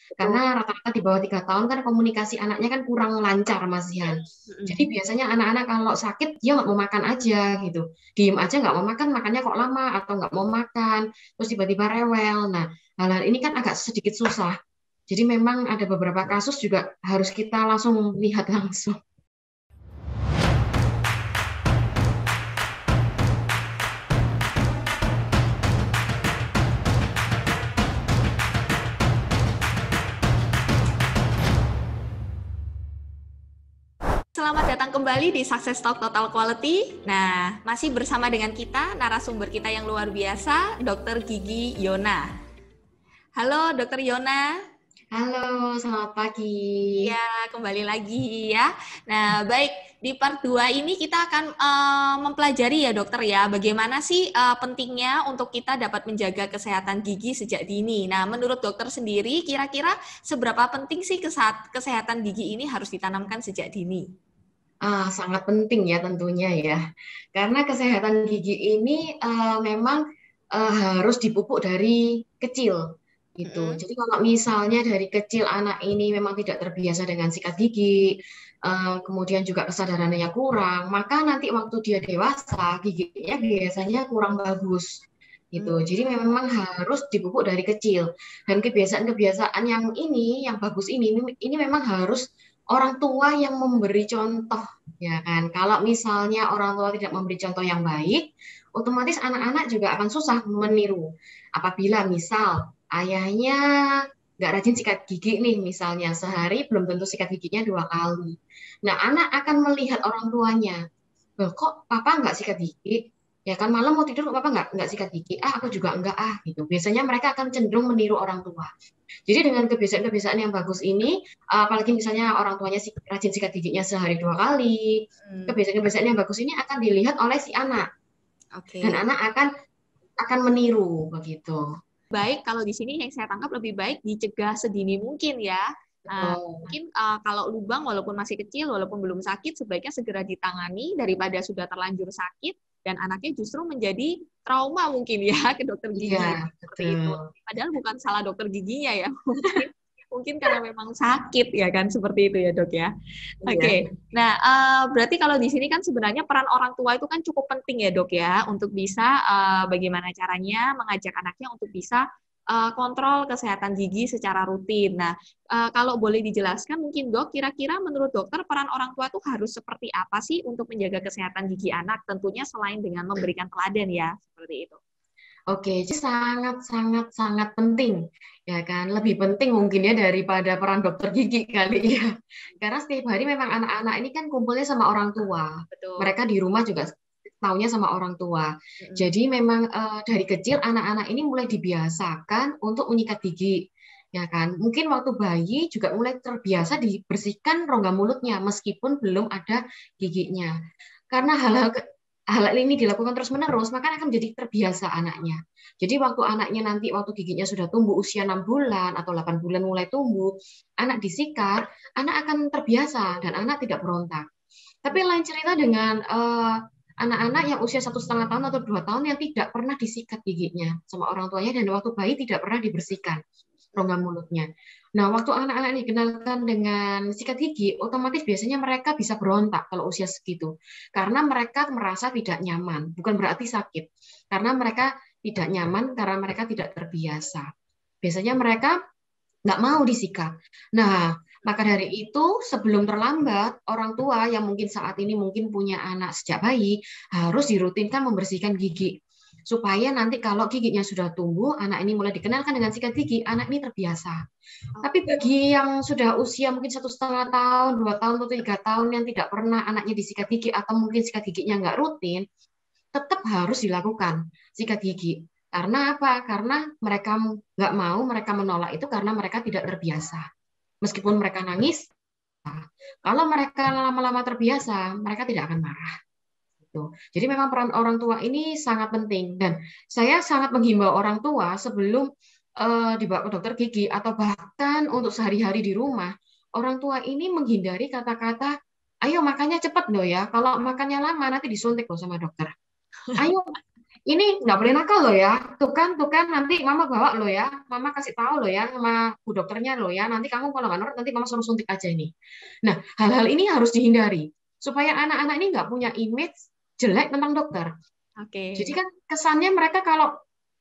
betul. Karena rata-rata di bawah 3 tahun kan komunikasi anaknya kan kurang lancar, Mas Yan. Jadi Mm-mm. biasanya anak-anak kalau sakit dia nggak mau makan aja gitu, diem aja nggak mau makan, makannya kok lama atau nggak mau makan, terus tiba-tiba rewel. Nah, hal-hal ini kan agak sedikit susah. Jadi memang ada beberapa kasus juga harus kita langsung lihat langsung. Selamat datang kembali di Success Talk Total Quality. Nah, masih bersama dengan kita, narasumber kita yang luar biasa, Dr. Gigi Yona. Halo, Dr. Yona. Halo, selamat pagi. Ya, kembali lagi ya. Nah, baik, di part 2 ini kita akan mempelajari ya dokter ya, bagaimana sih pentingnya untuk kita dapat menjaga kesehatan gigi sejak dini. Nah, menurut dokter sendiri, kira-kira seberapa penting sih kesehatan gigi ini harus ditanamkan sejak dini? Sangat penting ya tentunya ya. Karena kesehatan gigi ini memang harus dipupuk dari kecil gitu. Mm-mm. Jadi kalau misalnya dari kecil anak ini memang tidak terbiasa dengan sikat gigi, kemudian juga kesadarannya kurang, maka nanti waktu dia dewasa giginya biasanya kurang bagus gitu. Jadi memang harus dipupuk dari kecil. Dan kebiasaan-kebiasaan yang ini, yang bagus ini memang harus orang tua yang memberi contoh. Ya kan, kalau misalnya orang tua tidak memberi contoh yang baik, otomatis anak-anak juga akan susah meniru. Apabila misal ayahnya nggak rajin sikat gigi nih, misalnya sehari belum tentu sikat giginya 2 kali. Nah, anak akan melihat orang tuanya, loh kok papa nggak sikat gigi? Ya kan malam mau tidur kok papa nggak sikat gigi? Aku juga enggak gitu. Biasanya mereka akan cenderung meniru orang tua. Jadi dengan kebiasaan-kebiasaan yang bagus ini, apalagi misalnya orang tuanya rajin sikat giginya sehari 2 kali, Hmm, kebiasaan-kebiasaan yang bagus ini akan dilihat oleh si anak dan oke. anak akan meniru begitu. Baik, kalau di sini yang saya tangkap lebih baik dicegah sedini mungkin ya. Betul. Mungkin kalau lubang walaupun masih kecil, walaupun belum sakit, sebaiknya segera ditangani daripada sudah terlanjur sakit dan anaknya justru menjadi trauma mungkin ya ke dokter Iya, gigi seperti itu. betul. Padahal bukan salah dokter giginya ya, mungkin mungkin karena memang sakit ya kan seperti itu ya dok ya. Iya. Oke, nah berarti kalau di sini kan sebenarnya peran orang tua itu kan cukup penting ya dok ya untuk bisa bagaimana caranya mengajak anaknya untuk bisa kontrol kesehatan gigi secara rutin. Nah, kalau boleh dijelaskan mungkin dok, kira-kira menurut dokter peran orang tua itu harus seperti apa sih untuk menjaga kesehatan gigi anak? Tentunya selain dengan memberikan teladan ya, seperti itu. Oke, jadi sangat sangat sangat penting ya kan, lebih penting mungkin ya daripada peran dokter gigi kali ya. Karena setiap hari memang anak-anak ini kan kumpulnya sama orang tua. Betul. Mereka di rumah juga taunya sama orang tua. Mm-mm. Jadi memang dari kecil anak-anak ini mulai dibiasakan untuk menyikat gigi. Ya kan, mungkin waktu bayi juga mulai terbiasa dibersihkan rongga mulutnya meskipun belum ada giginya. Karena hal ini dilakukan terus-menerus, maka akan menjadi terbiasa anaknya. Jadi waktu anaknya nanti, waktu giginya sudah tumbuh usia 6 bulan atau 8 bulan mulai tumbuh, anak disikat, anak akan terbiasa dan anak tidak berontak. Tapi lain cerita dengan anak-anak yang usia 1,5 tahun atau 2 tahun yang tidak pernah disikat giginya sama orang tuanya dan waktu bayi tidak pernah dibersihkan rongga mulutnya. Nah, waktu anak-anak ini dikenalkan dengan sikat gigi, otomatis biasanya mereka bisa berontak kalau usia segitu. Karena mereka merasa tidak nyaman. Bukan berarti sakit. Karena mereka tidak nyaman karena mereka tidak terbiasa. Biasanya mereka nggak mau disikat. Nah, maka dari itu sebelum terlambat, orang tua yang mungkin saat ini mungkin punya anak sejak bayi harus dirutinkan membersihkan gigi. Supaya nanti kalau giginya sudah tumbuh, anak ini mulai dikenalkan dengan sikat gigi, anak ini terbiasa. Tapi bagi yang sudah usia mungkin 1,5 tahun, 2 tahun, atau 3 tahun yang tidak pernah anaknya disikat gigi atau mungkin sikat giginya nggak rutin, tetap harus dilakukan sikat gigi. Karena apa? Karena mereka nggak mau, mereka menolak itu karena mereka tidak terbiasa. Meskipun mereka nangis, kalau mereka lama-lama terbiasa, mereka tidak akan marah. Gitu. Jadi memang peran orang tua ini sangat penting dan saya sangat menghimbau orang tua sebelum dibawa ke dokter gigi atau bahkan untuk sehari-hari di rumah, orang tua ini menghindari kata-kata, ayo makannya cepat loh ya, kalau makannya lama nanti disuntik loh sama dokter. Ayo ini nggak boleh nakal loh ya. Tuh kan, nanti mama bawa loh ya. Mama kasih tahu loh ya sama bu dokternya loh ya. Nanti kamu kalau nggak nurut, nanti mama suruh suntik aja ini. Nah, hal-hal ini harus dihindari supaya anak-anak ini nggak punya image jelek tentang dokter. Jadi Oke. kan kesannya mereka kalau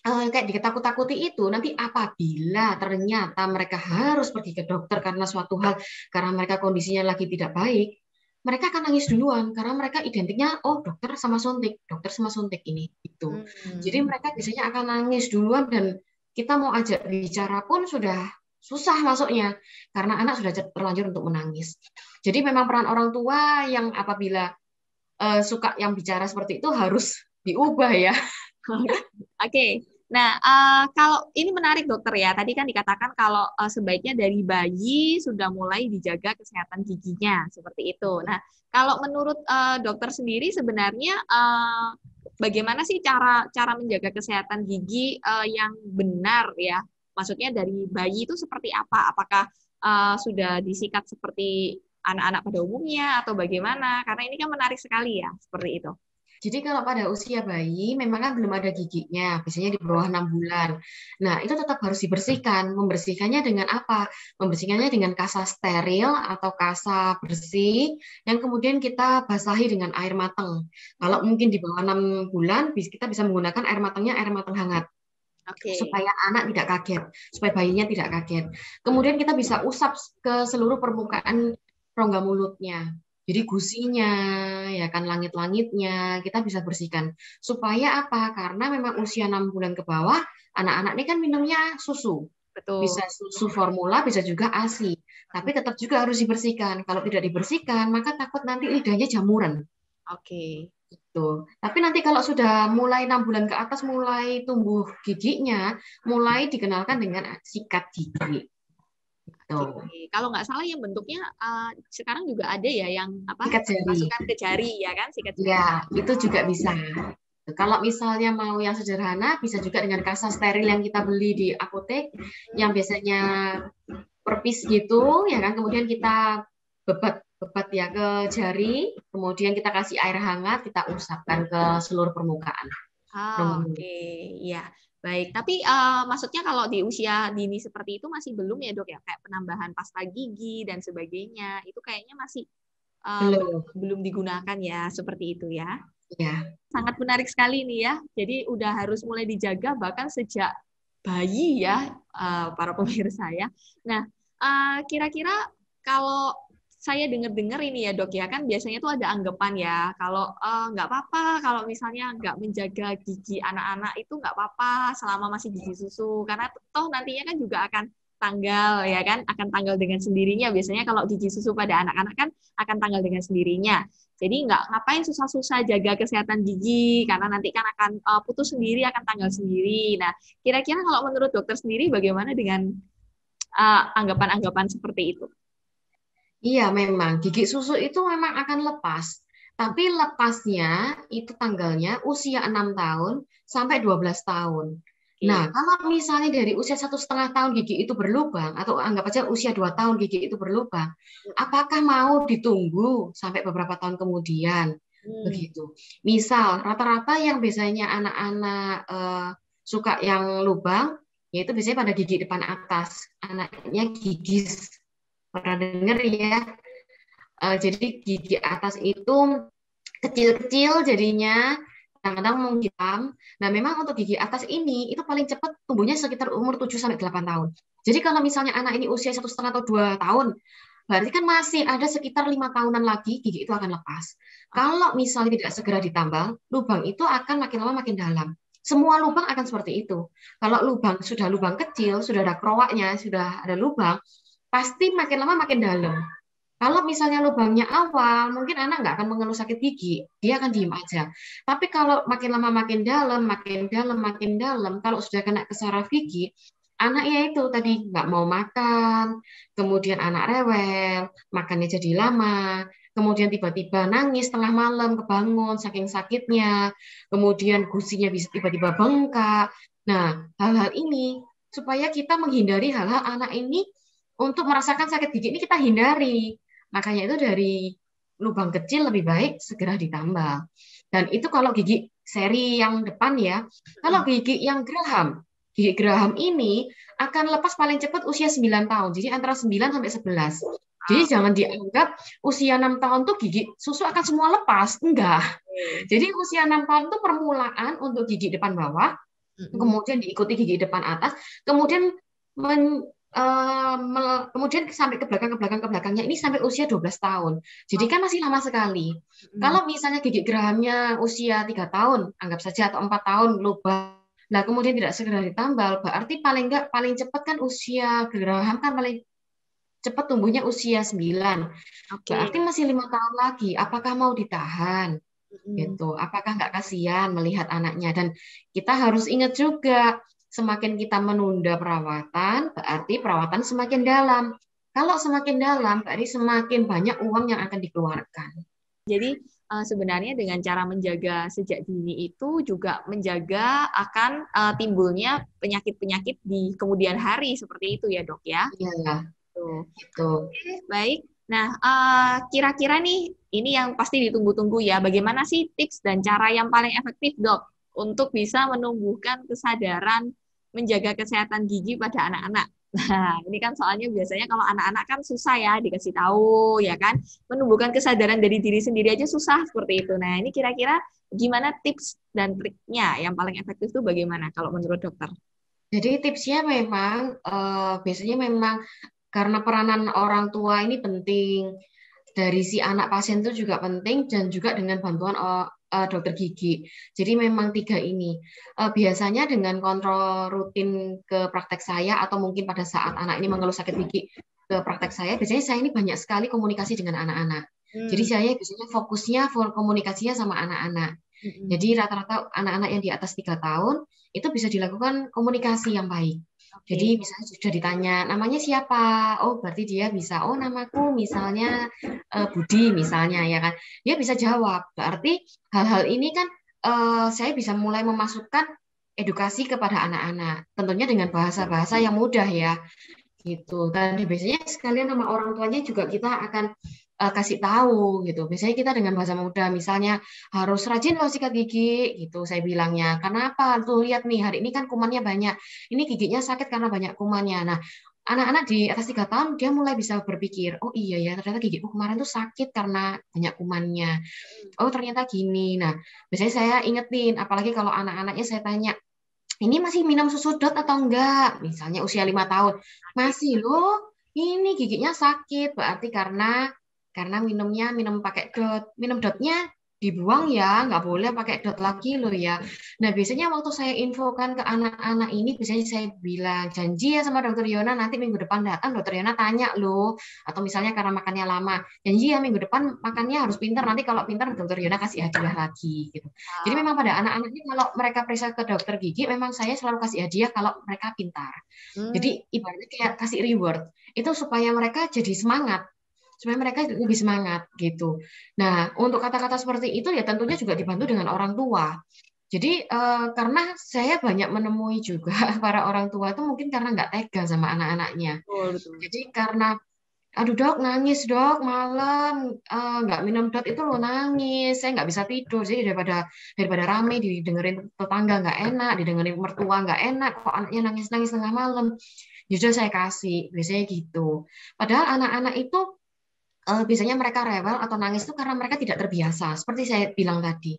kayak diketakut-takuti itu nanti apabila ternyata mereka harus pergi ke dokter karena suatu hal, karena mereka kondisinya lagi tidak baik, mereka akan nangis duluan karena mereka identiknya oh dokter sama suntik ini itu. Jadi Hmm. mereka biasanya akan nangis duluan dan kita mau ajak bicara pun sudah susah masuknya karena anak sudah terlanjur untuk menangis. Jadi memang peran orang tua yang apabila suka yang bicara seperti itu harus diubah ya. Oke. Nah, kalau ini menarik dokter ya. Tadi kan dikatakan kalau sebaiknya dari bayi sudah mulai dijaga kesehatan giginya seperti itu. Nah, kalau menurut dokter sendiri sebenarnya bagaimana sih cara cara menjaga kesehatan gigi yang benar ya? Maksudnya dari bayi itu seperti apa? Apakah sudah disikat seperti anak-anak pada umumnya atau bagaimana? Karena ini kan menarik sekali ya, seperti itu. Jadi kalau pada usia bayi memang kan belum ada giginya, biasanya di bawah 6 bulan. Nah, itu tetap harus dibersihkan. Membersihkannya dengan apa? Membersihkannya dengan kasa steril atau kasa bersih yang kemudian kita basahi dengan air matang. Kalau mungkin di bawah 6 bulan, kita bisa menggunakan air matangnya air matang hangat Oke. supaya anak tidak kaget, supaya bayinya tidak kaget. Kemudian kita bisa usap ke seluruh permukaan rongga mulutnya. Jadi gusinya, ya kan langit-langitnya kita bisa bersihkan. Supaya apa? Karena memang usia 6 bulan ke bawah, anak-anak ini kan minumnya susu. Betul. Bisa susu formula, bisa juga ASI. Tapi tetap juga harus dibersihkan. Kalau tidak dibersihkan, maka takut nanti lidahnya jamuran. Oke. Tuh. Tapi nanti kalau sudah mulai 6 bulan ke atas, mulai tumbuh giginya, mulai dikenalkan dengan sikat gigi. Oke, Tuh. kalau nggak salah yang bentuknya sekarang juga ada ya yang apa Sikat jari. dimasukkan ke jari ya kan sikat jari. Ya, itu juga bisa. Kalau misalnya mau yang sederhana, bisa juga dengan kasa steril yang kita beli di apotek, yang biasanya per piece gitu, ya kan. Kemudian kita bebat ya ke jari, kemudian kita kasih air hangat, kita usapkan ke seluruh permukaan. Oke, ya baik. Tapi maksudnya kalau di usia dini seperti itu masih belum ya dok ya kayak penambahan pasta gigi dan sebagainya itu kayaknya masih belum Belum, belum digunakan ya seperti itu ya. ya. Sangat menarik sekali nih ya. Jadi udah harus mulai dijaga bahkan sejak bayi ya para pemirsa ya. Nah, kira-kira kalau saya dengar-dengar ini ya dok ya kan biasanya tuh ada anggapan ya kalau nggak apa-apa kalau misalnya nggak menjaga gigi anak-anak itu nggak apa-apa selama masih gigi susu karena toh nantinya kan juga akan tanggal ya kan akan tanggal dengan sendirinya biasanya kalau gigi susu pada anak-anak kan akan tanggal dengan sendirinya jadi nggak ngapain susah-susah jaga kesehatan gigi karena nanti kan akan putus sendiri, akan tanggal sendiri. Nah, kira-kira kalau menurut dokter sendiri bagaimana dengan anggapan-anggapan seperti itu? Iya, memang gigi susu itu memang akan lepas. Tapi lepasnya itu tanggalnya usia 6 tahun sampai 12 tahun. Nah, Oke. kalau misalnya dari usia 1,5 tahun gigi itu berlubang, atau anggap aja usia 2 tahun gigi itu berlubang, apakah mau ditunggu sampai beberapa tahun kemudian? Hmm. Begitu. Misal, rata-rata yang biasanya anak-anak suka yang lubang, yaitu biasanya pada gigi depan atas. Anaknya gigis. Pernah dengar ya? Jadi gigi atas itu kecil-kecil jadinya, kadang-kadang menghitam. Nah, memang untuk gigi atas ini itu paling cepat tumbuhnya sekitar umur 7 sampai 8 tahun. Jadi kalau misalnya anak ini usia 1,5 atau 2 tahun, berarti kan masih ada sekitar 5 tahunan lagi gigi itu akan lepas. Kalau misalnya tidak segera ditambal, lubang itu akan makin lama makin dalam. Semua lubang akan seperti itu. Kalau lubang sudah lubang kecil, sudah ada kerowaknya, sudah ada lubang, pasti makin lama makin dalam. Kalau misalnya lubangnya awal, mungkin anak nggak akan mengeluh sakit gigi, dia akan diem aja. Tapi kalau makin lama makin dalam, makin dalam, makin dalam, kalau sudah kena ke saraf gigi, anaknya itu tadi nggak mau makan, kemudian anak rewel, makannya jadi lama, kemudian tiba-tiba nangis tengah malam, kebangun saking sakitnya, kemudian gusinya bisa tiba-tiba bengkak. Nah, hal-hal ini supaya kita menghindari hal-hal anak ini untuk merasakan sakit gigi ini kita hindari. Makanya itu dari lubang kecil lebih baik segera ditambal. Dan itu kalau gigi seri yang depan ya. Kalau gigi Graham ini akan lepas paling cepat usia 9 tahun. Jadi antara 9 sampai 11. Jadi jangan dianggap usia 6 tahun tuh gigi susu akan semua lepas. Enggak. Jadi usia 6 tahun itu permulaan untuk gigi depan bawah, kemudian diikuti gigi depan atas, kemudian kemudian sampai ke belakangnya ini sampai usia 12 tahun. Jadi kan masih lama sekali. Kalau misalnya gigi Grahamnya usia 3 tahun, anggap saja atau 4 tahun lubang. Nah, kemudian tidak segera ditambal, berarti paling cepat kan usia Graham kan paling cepat tumbuhnya usia 9. Berarti masih 5 tahun lagi. Apakah mau ditahan? Gitu. Apakah nggak kasihan melihat anaknya? Dan kita harus ingat juga, semakin kita menunda perawatan, berarti perawatan semakin dalam. Kalau semakin dalam, berarti semakin banyak uang yang akan dikeluarkan. Jadi sebenarnya dengan cara menjaga sejak dini itu juga menjaga akan timbulnya penyakit-penyakit di kemudian hari, seperti itu ya dok ya? Iya, gitu. Oke, baik. Nah, kira-kira nih, ini yang pasti ditunggu-tunggu ya, bagaimana sih tips dan cara yang paling efektif dok untuk bisa menumbuhkan kesadaran menjaga kesehatan gigi pada anak-anak? Nah, ini kan soalnya biasanya kalau anak-anak kan susah ya dikasih tahu, ya kan? Menumbuhkan kesadaran dari diri sendiri aja susah seperti itu. Nah, ini kira-kira gimana tips dan triknya yang paling efektif itu bagaimana kalau menurut dokter? Jadi tipsnya memang biasanya memang karena peranan orang tua ini penting, dari si anak pasien itu juga penting, dan juga dengan bantuan dokter gigi. Jadi memang 3 ini. Biasanya dengan kontrol rutin ke praktek saya, atau mungkin pada saat anak ini mengeluh sakit gigi ke praktek saya, biasanya saya ini banyak sekali komunikasi dengan anak-anak. Jadi saya biasanya fokusnya komunikasinya sama anak-anak. Jadi rata-rata anak-anak yang di atas 3 tahun itu bisa dilakukan komunikasi yang baik. Jadi misalnya sudah ditanya namanya siapa, oh berarti dia bisa, oh namaku misalnya Budi misalnya, ya kan, dia bisa jawab. Berarti hal-hal ini kan saya bisa mulai memasukkan edukasi kepada anak-anak, tentunya dengan bahasa-bahasa yang mudah ya, gitu. Dan biasanya sekalian sama orang tuanya juga kita akan kasih tahu gitu. Biasanya kita dengan bahasa mudah, misalnya harus rajin loh sikat gigi gitu saya bilangnya. Karena apa? Tuh lihat nih, hari ini kan kumannya banyak. Ini giginya sakit karena banyak kumannya. Nah, anak-anak di atas 3 tahun dia mulai bisa berpikir, oh iya ya, ternyata gigiku kemarin tuh sakit karena banyak kumannya. Oh ternyata gini. Nah, biasanya saya ingetin, apalagi kalau anak-anaknya saya tanya, ini masih minum susu dot atau enggak? Misalnya usia 5 tahun. Masih loh, ini giginya sakit. Berarti karena minum pakai dot. Minum dotnya dibuang ya, nggak boleh pakai dot lagi loh ya. Nah, biasanya waktu saya infokan ke anak-anak ini, biasanya saya bilang, janji ya sama dokter Yona, nanti minggu depan datang dokter Yona tanya loh. Atau misalnya karena makannya lama, janji ya minggu depan makannya harus pintar, nanti kalau pintar dokter Yona kasih hadiah lagi. Gitu. Jadi memang pada anak-anak ini kalau mereka periksa ke dokter gigi, memang saya selalu kasih hadiah kalau mereka pintar. Jadi ibaratnya kayak kasih reward, itu supaya mereka jadi semangat, supaya mereka lebih semangat gitu. Nah, untuk kata-kata seperti itu ya tentunya juga dibantu dengan orang tua. Jadi karena saya banyak menemui juga para orang tua itu mungkin karena nggak tega sama anak-anaknya. Jadi karena, aduh dok nangis dok malam, nggak minum dot itu lo nangis, saya nggak bisa tidur. Jadi daripada rame didengerin tetangga nggak enak, didengerin mertua nggak enak, kok anaknya nangis-nangis tengah malam. Justru saya kasih, biasanya gitu. Padahal anak-anak itu biasanya mereka rewel atau nangis itu karena mereka tidak terbiasa, seperti saya bilang tadi,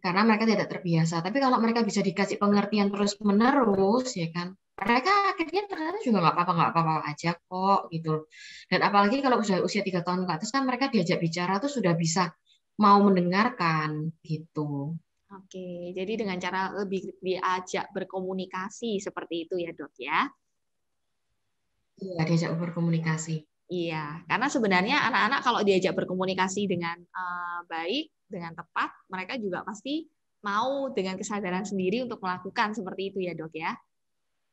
karena mereka tidak terbiasa. Tapi kalau mereka bisa dikasih pengertian terus menerus, ya kan, mereka akhirnya ternyata juga nggak apa-apa aja kok gitu. Dan apalagi kalau sudah usia 3 tahun ke atas kan mereka diajak bicara tuh sudah bisa mau mendengarkan gitu. Oke, jadi dengan cara lebih diajak berkomunikasi seperti itu ya dok ya? Iya, diajak berkomunikasi. Iya, karena sebenarnya anak-anak kalau diajak berkomunikasi dengan baik, dengan tepat, mereka juga pasti mau dengan kesadaran sendiri untuk melakukan seperti itu ya dok ya?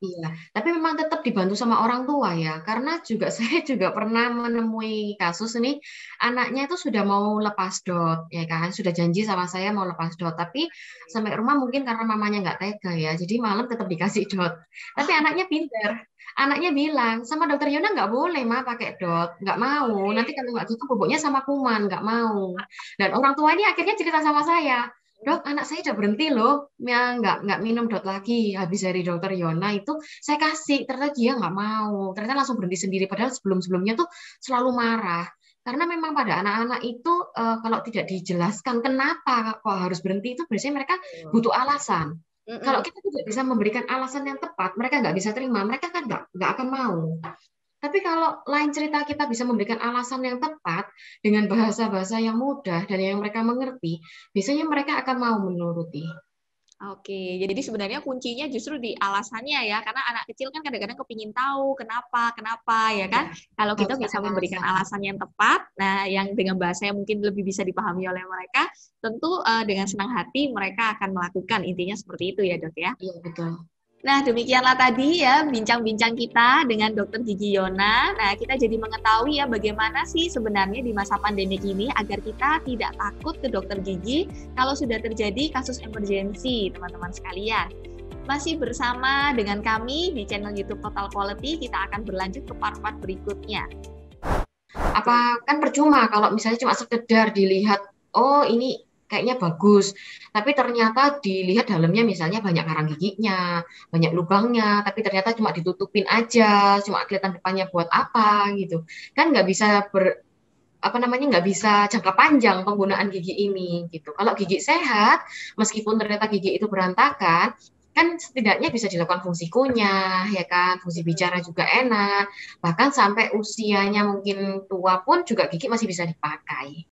Iya, tapi memang tetap dibantu sama orang tua ya, karena juga saya juga pernah menemui kasus ini, anaknya itu sudah mau lepas dot, ya kan, sudah janji sama saya mau lepas dot, tapi sampai rumah mungkin karena mamanya nggak tega ya, jadi malam tetap dikasih dot. Tapi anaknya pinter, anaknya bilang sama dokter Yona nggak boleh mah pakai dot, nggak mau, nanti kalau nggak gitu boboknya sama kuman, nggak mau. Dan orang tua ini akhirnya cerita sama saya. Dok, anak saya udah berhenti loh, ya nggak minum dot lagi. Habis dari dokter Yona itu saya kasih, ternyata dia nggak mau, ternyata langsung berhenti sendiri. Padahal sebelum-sebelumnya tuh selalu marah. Karena memang pada anak-anak itu kalau tidak dijelaskan kenapa kok harus berhenti itu biasanya mereka butuh alasan. Kalau Mm-mm. kita tidak bisa memberikan alasan yang tepat, mereka nggak bisa terima, mereka kan nggak akan mau. Tapi kalau lain cerita kita bisa memberikan alasan yang tepat dengan bahasa-bahasa yang mudah dan yang mereka mengerti, biasanya mereka akan mau menuruti. Oke, jadi sebenarnya kuncinya justru di alasannya ya, karena anak kecil kan kadang-kadang kepingin tahu kenapa, kenapa ya kan. Ya, Kalau kita harus bisa ada memberikan alasan. alasan yang tepat, nah yang dengan bahasa yang mungkin lebih bisa dipahami oleh mereka, tentu dengan senang hati mereka akan melakukan. Intinya seperti itu ya dok ya. Iya, betul. Nah, demikianlah tadi ya bincang-bincang kita dengan Dokter Gigi Yona. Nah, kita jadi mengetahui ya bagaimana sih sebenarnya di masa pandemik ini agar kita tidak takut ke dokter gigi kalau sudah terjadi kasus emergensi, teman-teman sekalian. Masih bersama dengan kami di channel YouTube Total Quality, kita akan berlanjut ke part-part berikutnya. Apa kan percuma kalau misalnya cuma sekedar dilihat, oh ini kayaknya bagus, tapi ternyata dilihat dalamnya misalnya banyak karang giginya, banyak lubangnya, tapi ternyata cuma ditutupin aja, cuma kelihatan depannya buat apa gitu. Kan nggak bisa apa namanya nggak bisa jangka panjang penggunaan gigi ini gitu. Kalau gigi sehat, meskipun ternyata gigi itu berantakan, kan setidaknya bisa dilakukan fungsi kunyah, ya kan, fungsi bicara juga enak, bahkan sampai usianya mungkin tua pun juga gigi masih bisa dipakai.